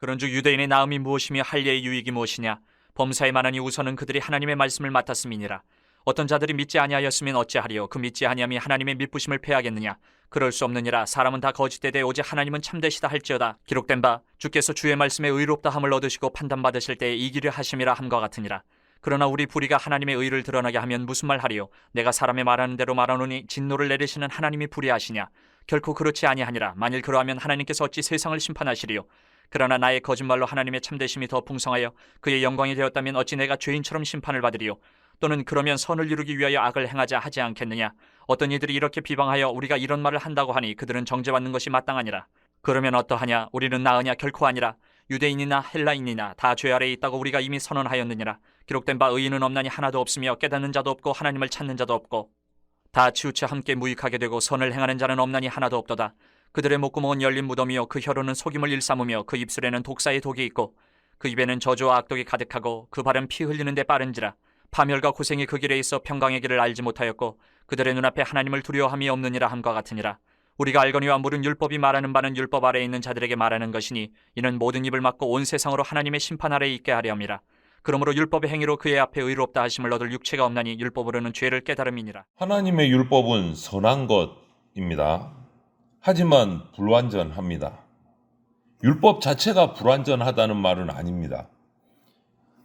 그런즉 유대인의 나음이 무엇이며 할례의 유익이 무엇이냐? 범사에 만하니 우선은 그들이 하나님의 말씀을 맡았음이니라. 어떤 자들이 믿지 아니하였으면 어찌하리요? 그 믿지 아니함이 하나님의 믿부심을 패하겠느냐? 그럴 수 없느니라. 사람은 다 거짓되되 오직 하나님은 참되시다 할지어다. 기록된 바 주께서 주의 말씀에 의롭다 함을 얻으시고 판단받으실 때에 이기려 하심이라 함과 같으니라. 그러나 우리 불의가 하나님의 의를 드러나게 하면 무슨 말 하리요? 내가 사람의 말하는 대로 말하노니 진노를 내리시는 하나님이 불의하시냐? 결코 그렇지 아니하니라. 만일 그러하면 하나님께서 어찌 세상을 심판하시리요? 그러나 나의 거짓말로 하나님의 참되심이 더 풍성하여 그의 영광이 되었다면 어찌 내가 죄인처럼 심판을 받으리요? 또는 그러면 선을 이루기 위하여 악을 행하자 하지 않겠느냐? 어떤 이들이 이렇게 비방하여 우리가 이런 말을 한다고 하니 그들은 정죄받는 것이 마땅하니라. 그러면 어떠하냐? 우리는 나으냐? 결코 아니라. 유대인이나 헬라인이나 다 죄 아래에 있다고 우리가 이미 선언하였느니라. 기록된 바 의인은 없나니 하나도 없으며 깨닫는 자도 없고 하나님을 찾는 자도 없고 다 치우쳐 함께 무익하게 되고 선을 행하는 자는 없나니 하나도 없도다. 그들의 목구멍은 열린 무덤이요 그 혀로는 속임을 일삼으며 그 입술에는 독사의 독이 있고 그 입에는 저주와 악독이 가득하고 그 발은 피 흘리는 데 빠른지라. 파멸과 고생이 그 길에 있어 평강의 길을 알지 못하였고 그들의 눈앞에 하나님을 두려워함이 없느니라 함과 같으니라. 우리가 알거니와 물은 율법이 말하는 바는 율법 아래에 있는 자들에게 말하는 것이니 이는 모든 입을 막고 온 세상으로 하나님의 심판 아래에 있게 하려 함이라. 그러므로 율법의 행위로 그의 앞에 의롭다 하심을 얻을 육체가 없나니 율법으로는 죄를 깨달음이니라. 하나님의 율법은 선한 것입니다. 하지만 불완전합니다. 율법 자체가 불완전하다는 말은 아닙니다.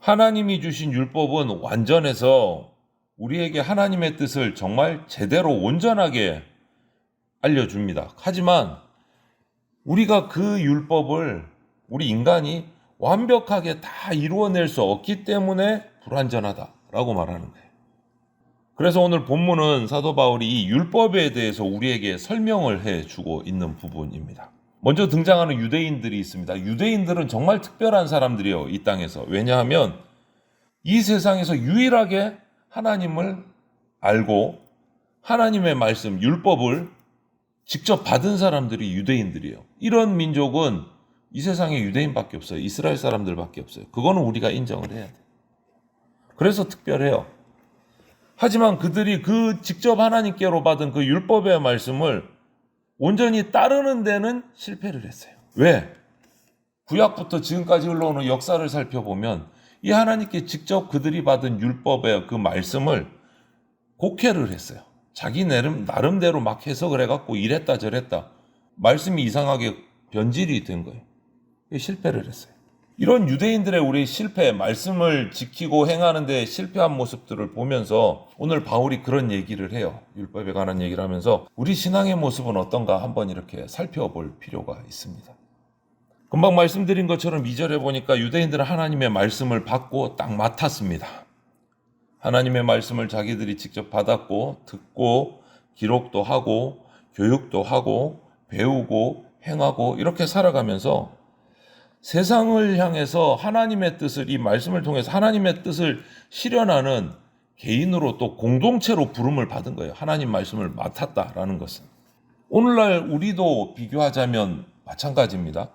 하나님이 주신 율법은 완전해서 우리에게 하나님의 뜻을 정말 제대로 온전하게 알려줍니다. 하지만 우리가 그 율법을 우리 인간이 완벽하게 다 이루어낼 수 없기 때문에 불완전하다라고 말하는 거예요. 그래서 오늘 본문은 사도 바울이 이 율법에 대해서 우리에게 설명을 해주고 있는 부분입니다. 먼저 등장하는 유대인들이 있습니다. 유대인들은 정말 특별한 사람들이에요, 이 땅에서. 왜냐하면 이 세상에서 유일하게 하나님을 알고 하나님의 말씀, 율법을 직접 받은 사람들이 유대인들이에요. 이런 민족은 이 세상에 유대인밖에 없어요. 이스라엘 사람들밖에 없어요. 그거는 우리가 인정을 해야 돼요. 그래서 특별해요. 하지만 그들이 그 직접 하나님께로 받은 그 율법의 말씀을 온전히 따르는 데는 실패를 했어요. 왜? 구약부터 지금까지 흘러오는 역사를 살펴보면 이 하나님께 직접 그들이 받은 율법의 그 말씀을 곡해를 했어요. 자기 나름대로 막 해석을 해갖고 이랬다 저랬다. 말씀이 이상하게 변질이 된 거예요. 실패를 했어요. 이런 유대인들의 우리 실패, 말씀을 지키고 행하는 데 실패한 모습들을 보면서 오늘 바울이 그런 얘기를 해요. 율법에 관한 얘기를 하면서 우리 신앙의 모습은 어떤가 한번 이렇게 살펴볼 필요가 있습니다. 금방 말씀드린 것처럼 2절에 보니까 유대인들은 하나님의 말씀을 받고 딱 맡았습니다. 하나님의 말씀을 자기들이 직접 받았고 듣고 기록도 하고 교육도 하고 배우고 행하고 이렇게 살아가면서 세상을 향해서 하나님의 뜻을 이 말씀을 통해서 하나님의 뜻을 실현하는 개인으로 또 공동체로 부름을 받은 거예요. 하나님 말씀을 맡았다라는 것은. 오늘날 우리도 비교하자면 마찬가지입니다.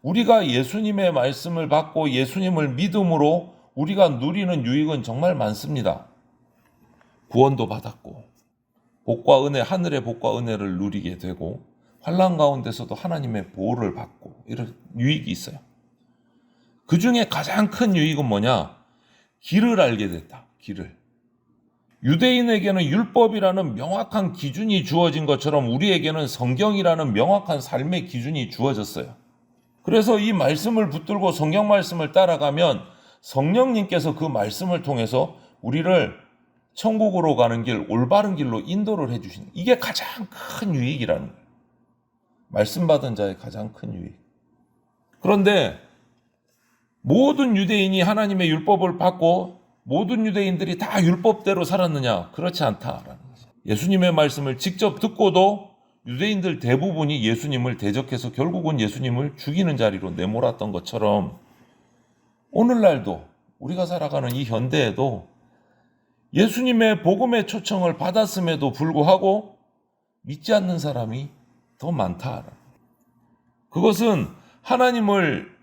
우리가 예수님의 말씀을 받고 예수님을 믿음으로 우리가 누리는 유익은 정말 많습니다. 구원도 받았고 복과 은혜, 하늘의 복과 은혜를 누리게 되고 환난 가운데서도 하나님의 보호를 받고 이런 유익이 있어요. 그 중에 가장 큰 유익은 뭐냐? 길을 알게 됐다. 길을. 유대인에게는 율법이라는 명확한 기준이 주어진 것처럼 우리에게는 성경이라는 명확한 삶의 기준이 주어졌어요. 그래서 이 말씀을 붙들고 성경 말씀을 따라가면 성령님께서 그 말씀을 통해서 우리를 천국으로 가는 길, 올바른 길로 인도를 해주시는 이게 가장 큰 유익이라는 거예요. 말씀 받은 자의 가장 큰 유익. 그런데 모든 유대인이 하나님의 율법을 받고 모든 유대인들이 다 율법대로 살았느냐? 그렇지 않다라는 거죠. 예수님의 말씀을 직접 듣고도 유대인들 대부분이 예수님을 대적해서 결국은 예수님을 죽이는 자리로 내몰았던 것처럼 오늘날도 우리가 살아가는 이 현대에도 예수님의 복음의 초청을 받았음에도 불구하고 믿지 않는 사람이 더 많다. 그것은 하나님을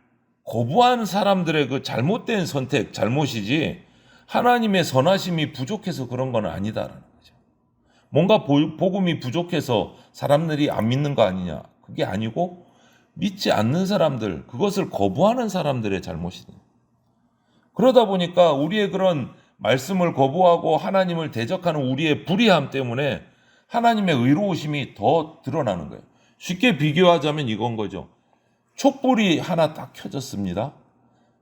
거부한 사람들의 그 잘못된 선택, 잘못이지 하나님의 선하심이 부족해서 그런 건 아니다라는 거죠. 뭔가 복음이 부족해서 사람들이 안 믿는 거 아니냐. 그게 아니고 믿지 않는 사람들, 그것을 거부하는 사람들의 잘못이다. 그러다 보니까 우리의 그런 말씀을 거부하고 하나님을 대적하는 우리의 불의함 때문에 하나님의 의로우심이 더 드러나는 거예요. 쉽게 비교하자면 이건 거죠. 촛불이 하나 딱 켜졌습니다.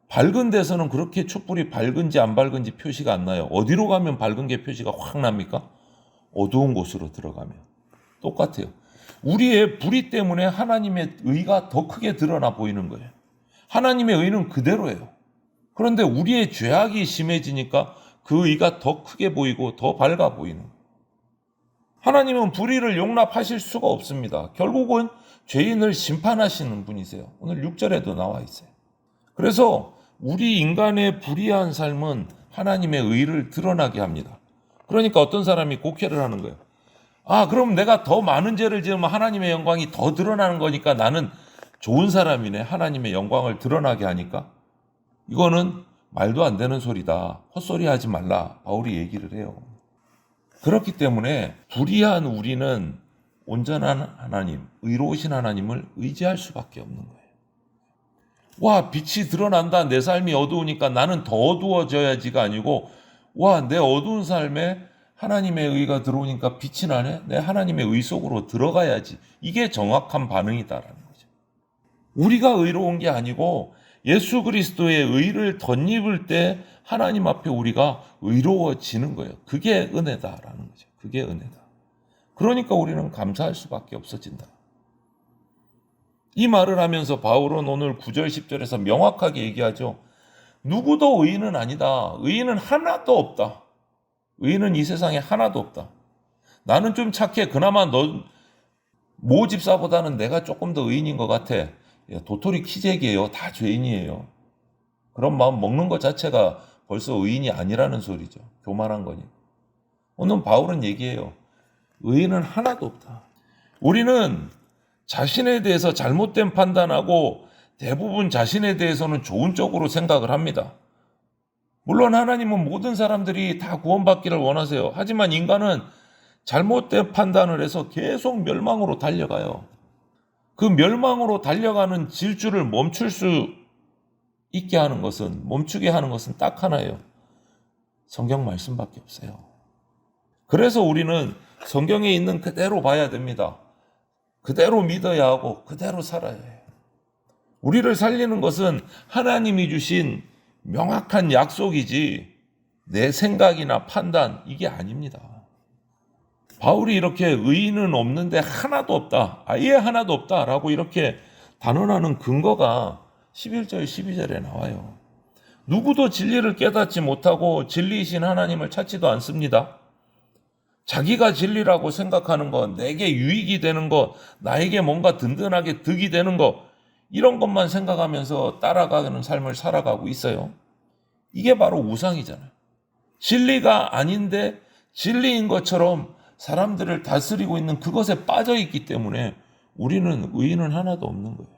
밝은 데서는 그렇게 촛불이 밝은지 안 밝은지 표시가 안 나요. 어디로 가면 밝은 게 표시가 확 납니까? 어두운 곳으로 들어가면. 똑같아요. 우리의 불의 때문에 하나님의 의가 더 크게 드러나 보이는 거예요. 하나님의 의는 그대로예요. 그런데 우리의 죄악이 심해지니까 그 의가 더 크게 보이고 더 밝아 보이는 거예요. 하나님은 불의를 용납하실 수가 없습니다. 결국은 죄인을 심판하시는 분이세요. 오늘 6절에도 나와 있어요. 그래서 우리 인간의 불의한 삶은 하나님의 의를 드러나게 합니다. 그러니까 어떤 사람이 곡해를 하는 거예요. 그럼 내가 더 많은 죄를 지으면 하나님의 영광이 더 드러나는 거니까 나는 좋은 사람이네. 하나님의 영광을 드러나게 하니까. 이거는 말도 안 되는 소리다. 헛소리 하지 말라. 바울이 얘기를 해요. 그렇기 때문에 불의한 우리는 온전한 하나님, 의로우신 하나님을 의지할 수밖에 없는 거예요. 와, 빛이 드러난다. 내 삶이 어두우니까 나는 더 어두워져야지가 아니고, 와, 내 어두운 삶에 하나님의 의가 들어오니까 빛이 나네. 내 하나님의 의 속으로 들어가야지. 이게 정확한 반응이다라는 거죠. 우리가 의로운 게 아니고 예수 그리스도의 의를 덧입을 때 하나님 앞에 우리가 의로워지는 거예요. 그게 은혜다라는 거죠. 그게 은혜다. 그러니까 우리는 감사할 수밖에 없어진다. 이 말을 하면서 바울은 오늘 9절 10절에서 명확하게 얘기하죠. 누구도 의인은 아니다. 의인은 하나도 없다. 의인은 이 세상에 하나도 없다. 나는 좀 착해. 그나마 모 집사보다는 내가 조금 더 의인인 것 같아. 도토리 키재기예요. 다 죄인이에요. 그런 마음 먹는 것 자체가 벌써 의인이 아니라는 소리죠. 교만한 거니. 오늘 바울은 얘기해요. 의인은 하나도 없다. 우리는 자신에 대해서 잘못된 판단하고 대부분 자신에 대해서는 좋은 쪽으로 생각을 합니다. 물론 하나님은 모든 사람들이 다 구원받기를 원하세요. 하지만 인간은 잘못된 판단을 해서 계속 멸망으로 달려가요. 그 멸망으로 달려가는 질주를 멈출 수 있게 하는 것은, 멈추게 하는 것은 딱 하나예요. 성경 말씀밖에 없어요. 그래서 우리는 성경에 있는 그대로 봐야 됩니다. 그대로 믿어야 하고 그대로 살아야 해요. 우리를 살리는 것은 하나님이 주신 명확한 약속이지 내 생각이나 판단 이게 아닙니다. 바울이 이렇게 의인은 없는데 하나도 없다. 아예 하나도 없다라고 이렇게 단언하는 근거가 11절 12절에 나와요. 누구도 진리를 깨닫지 못하고 진리이신 하나님을 찾지도 않습니다. 자기가 진리라고 생각하는 것, 내게 유익이 되는 것, 나에게 뭔가 든든하게 득이 되는 것, 이런 것만 생각하면서 따라가는 삶을 살아가고 있어요. 이게 바로 우상이잖아요. 진리가 아닌데 진리인 것처럼 사람들을 다스리고 있는 그것에 빠져 있기 때문에 우리는 의인은 하나도 없는 거예요.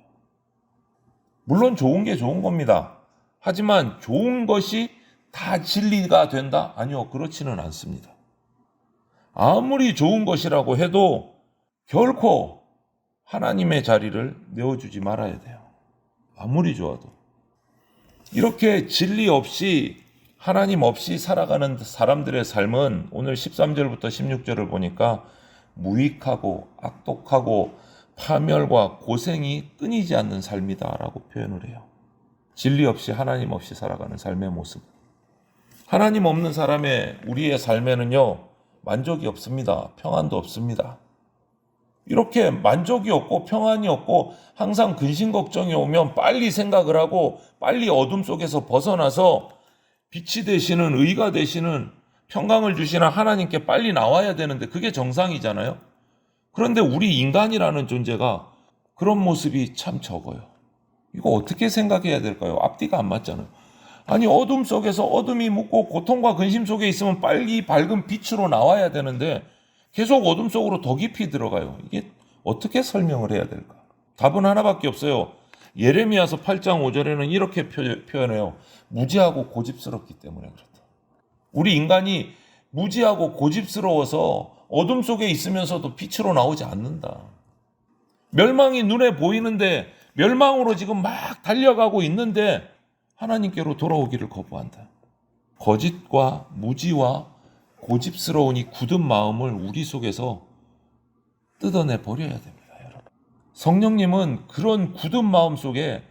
물론 좋은 게 좋은 겁니다. 하지만 좋은 것이 다 진리가 된다? 아니요, 그렇지는 않습니다. 아무리 좋은 것이라고 해도 결코 하나님의 자리를 내어주지 말아야 돼요. 아무리 좋아도. 이렇게 진리 없이 하나님 없이 살아가는 사람들의 삶은 오늘 13절부터 16절을 보니까 무익하고 악독하고 파멸과 고생이 끊이지 않는 삶이다라고 표현을 해요. 진리 없이 하나님 없이 살아가는 삶의 모습. 하나님 없는 사람의 우리의 삶에는요, 만족이 없습니다. 평안도 없습니다. 이렇게 만족이 없고 평안이 없고 항상 근심 걱정이 오면 빨리 생각을 하고 빨리 어둠 속에서 벗어나서 빛이 되시는, 의가 되시는, 평강을 주시는 하나님께 빨리 나와야 되는데 그게 정상이잖아요. 그런데 우리 인간이라는 존재가 그런 모습이 참 적어요. 이거 어떻게 생각해야 될까요? 앞뒤가 안 맞잖아요. 아니, 어둠 속에서 어둠이 묻고 고통과 근심 속에 있으면 빨리 밝은 빛으로 나와야 되는데 계속 어둠 속으로 더 깊이 들어가요. 이게 어떻게 설명을 해야 될까? 답은 하나밖에 없어요. 예레미야서 8장 5절에는 이렇게 표현해요. 무지하고 고집스럽기 때문에 그렇다. 우리 인간이 무지하고 고집스러워서 어둠 속에 있으면서도 빛으로 나오지 않는다. 멸망이 눈에 보이는데 멸망으로 지금 막 달려가고 있는데 하나님께로 돌아오기를 거부한다. 거짓과 무지와 고집스러운 이 굳은 마음을 우리 속에서 뜯어내 버려야 됩니다, 여러분. 성령님은 그런 굳은 마음 속에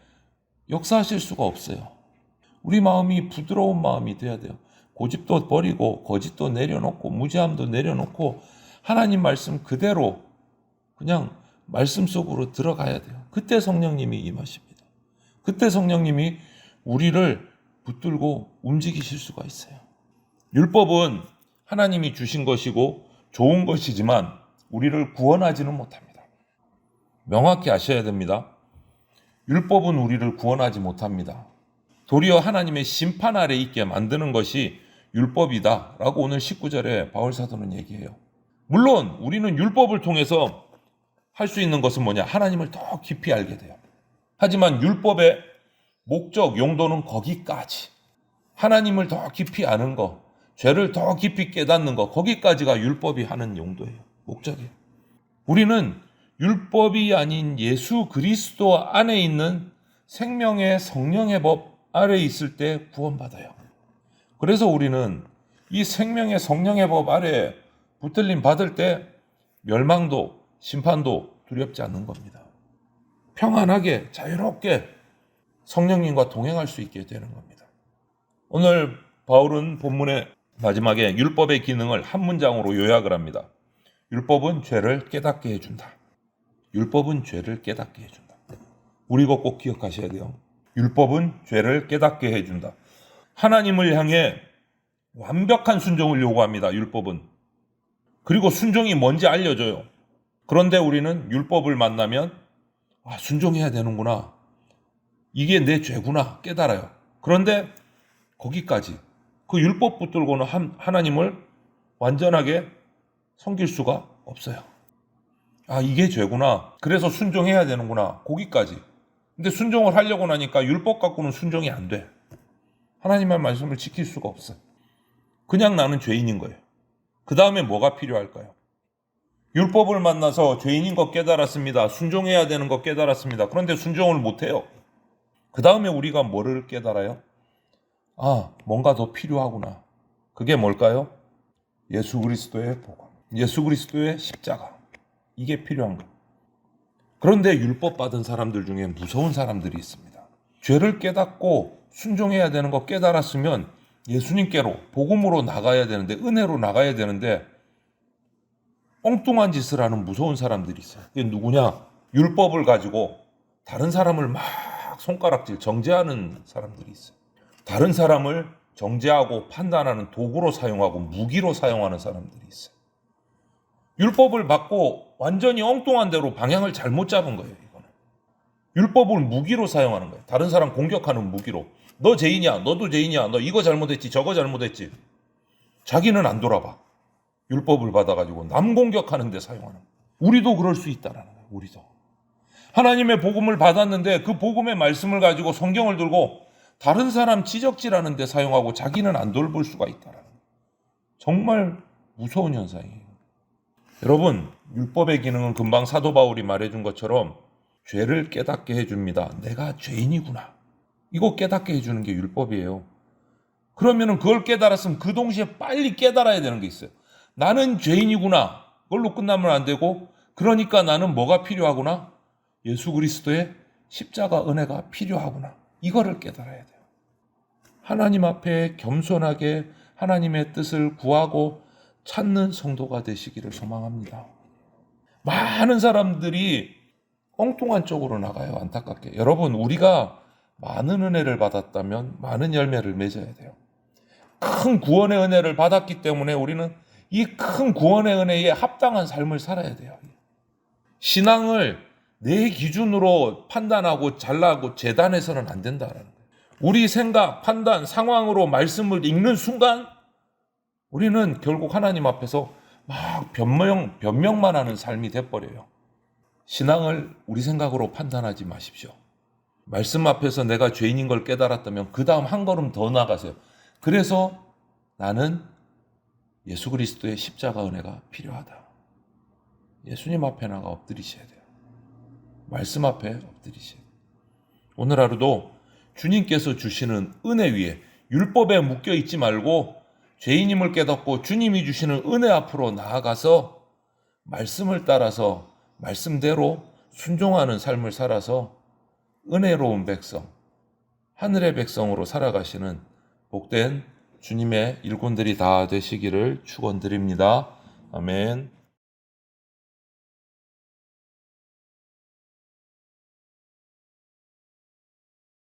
역사하실 수가 없어요. 우리 마음이 부드러운 마음이 돼야 돼요. 고집도 버리고 거짓도 내려놓고 무지함도 내려놓고 하나님 말씀 그대로 그냥 말씀 속으로 들어가야 돼요. 그때 성령님이 임하십니다. 그때 성령님이 우리를 붙들고 움직이실 수가 있어요. 율법은 하나님이 주신 것이고 좋은 것이지만 우리를 구원하지는 못합니다. 명확히 아셔야 됩니다. 율법은 우리를 구원하지 못합니다. 도리어 하나님의 심판 아래 있게 만드는 것이 율법이다 라고 오늘 19절에 바울사도는 얘기해요. 물론 우리는 율법을 통해서 할 수 있는 것은 뭐냐? 하나님을 더 깊이 알게 돼요. 하지만 율법의 목적, 용도는 거기까지. 하나님을 더 깊이 아는 거, 죄를 더 깊이 깨닫는 거, 거기까지가 율법이 하는 용도예요. 목적이에요. 우리는 율법이 아닌 예수 그리스도 안에 있는 생명의 성령의 법 아래 있을 때 구원받아요. 그래서 우리는 이 생명의 성령의 법 아래 붙들림 받을 때 멸망도 심판도 두렵지 않는 겁니다. 평안하게 자유롭게 성령님과 동행할 수 있게 되는 겁니다. 오늘 바울은 본문의 마지막에 율법의 기능을 한 문장으로 요약을 합니다. 율법은 죄를 깨닫게 해준다. 율법은 죄를 깨닫게 해준다. 우리 이거 꼭 기억하셔야 돼요. 율법은 죄를 깨닫게 해준다. 하나님을 향해 완벽한 순종을 요구합니다. 율법은. 그리고 순종이 뭔지 알려줘요. 그런데 우리는 율법을 만나면 순종해야 되는구나. 이게 내 죄구나 깨달아요. 그런데 거기까지 그 율법 붙들고는 하나님을 완전하게 섬길 수가 없어요. 이게 죄구나. 그래서 순종해야 되는구나. 거기까지. 근데 순종을 하려고 나니까 율법 갖고는 순종이 안 돼. 하나님의 말씀을 지킬 수가 없어요. 그냥 나는 죄인인 거예요. 그 다음에 뭐가 필요할까요? 율법을 만나서 죄인인 것 깨달았습니다. 순종해야 되는 것 깨달았습니다. 그런데 순종을 못해요. 그 다음에 우리가 뭐를 깨달아요? 뭔가 더 필요하구나. 그게 뭘까요? 예수 그리스도의 복음, 예수 그리스도의 십자가. 이게 필요한 거. 그런데 율법 받은 사람들 중에 무서운 사람들이 있습니다. 죄를 깨닫고 순종해야 되는 거 깨달았으면 예수님께로 복음으로 나가야 되는데, 은혜로 나가야 되는데 엉뚱한 짓을 하는 무서운 사람들이 있어요. 그게 누구냐? 율법을 가지고 다른 사람을 막 손가락질 정죄하는 사람들이 있어요. 다른 사람을 정죄하고 판단하는 도구로 사용하고 무기로 사용하는 사람들이 있어요. 율법을 받고 완전히 엉뚱한 대로 방향을 잘못 잡은 거예요. 이거는 율법을 무기로 사용하는 거예요. 다른 사람 공격하는 무기로. 너 죄인이야, 너도 죄인이야, 너 이거 잘못했지, 저거 잘못했지. 자기는 안 돌아봐. 율법을 받아가지고 남 공격하는 데 사용하는 거예요. 우리도 그럴 수 있다라는 거예요. 우리도 하나님의 복음을 받았는데 그 복음의 말씀을 가지고 성경을 들고 다른 사람 지적질하는 데 사용하고 자기는 안 돌볼 수가 있다라는 거예요. 정말 무서운 현상이에요. 여러분, 율법의 기능은 금방 사도 바울이 말해준 것처럼 죄를 깨닫게 해줍니다. 내가 죄인이구나. 이거 깨닫게 해주는 게 율법이에요. 그러면은 그걸 깨달았으면 그 동시에 빨리 깨달아야 되는 게 있어요. 나는 죄인이구나. 그걸로 끝나면 안 되고, 그러니까 나는 뭐가 필요하구나? 예수 그리스도의 십자가 은혜가 필요하구나. 이거를 깨달아야 돼요. 하나님 앞에 겸손하게 하나님의 뜻을 구하고 찾는 성도가 되시기를 소망합니다. 많은 사람들이 엉뚱한 쪽으로 나가요. 안타깝게. 여러분, 우리가 많은 은혜를 받았다면 많은 열매를 맺어야 돼요. 큰 구원의 은혜를 받았기 때문에 우리는 이 큰 구원의 은혜에 합당한 삶을 살아야 돼요. 신앙을 내 기준으로 판단하고 잘나고 재단해서는 안 된다는 거예요. 우리 생각, 판단, 상황으로 말씀을 읽는 순간 우리는 결국 하나님 앞에서 막 변명만 하는 삶이 돼버려요. 신앙을 우리 생각으로 판단하지 마십시오. 말씀 앞에서 내가 죄인인 걸 깨달았다면 그 다음 한 걸음 더 나가세요. 그래서 나는 예수 그리스도의 십자가 은혜가 필요하다. 예수님 앞에 나가 엎드리셔야 돼요. 말씀 앞에 엎드리셔야 돼요. 오늘 하루도 주님께서 주시는 은혜 위에 율법에 묶여 있지 말고 죄인임을 깨닫고 주님이 주시는 은혜 앞으로 나아가서 말씀을 따라서 말씀대로 순종하는 삶을 살아서 은혜로운 백성, 하늘의 백성으로 살아가시는 복된 주님의 일꾼들이 다 되시기를 축원드립니다. 아멘.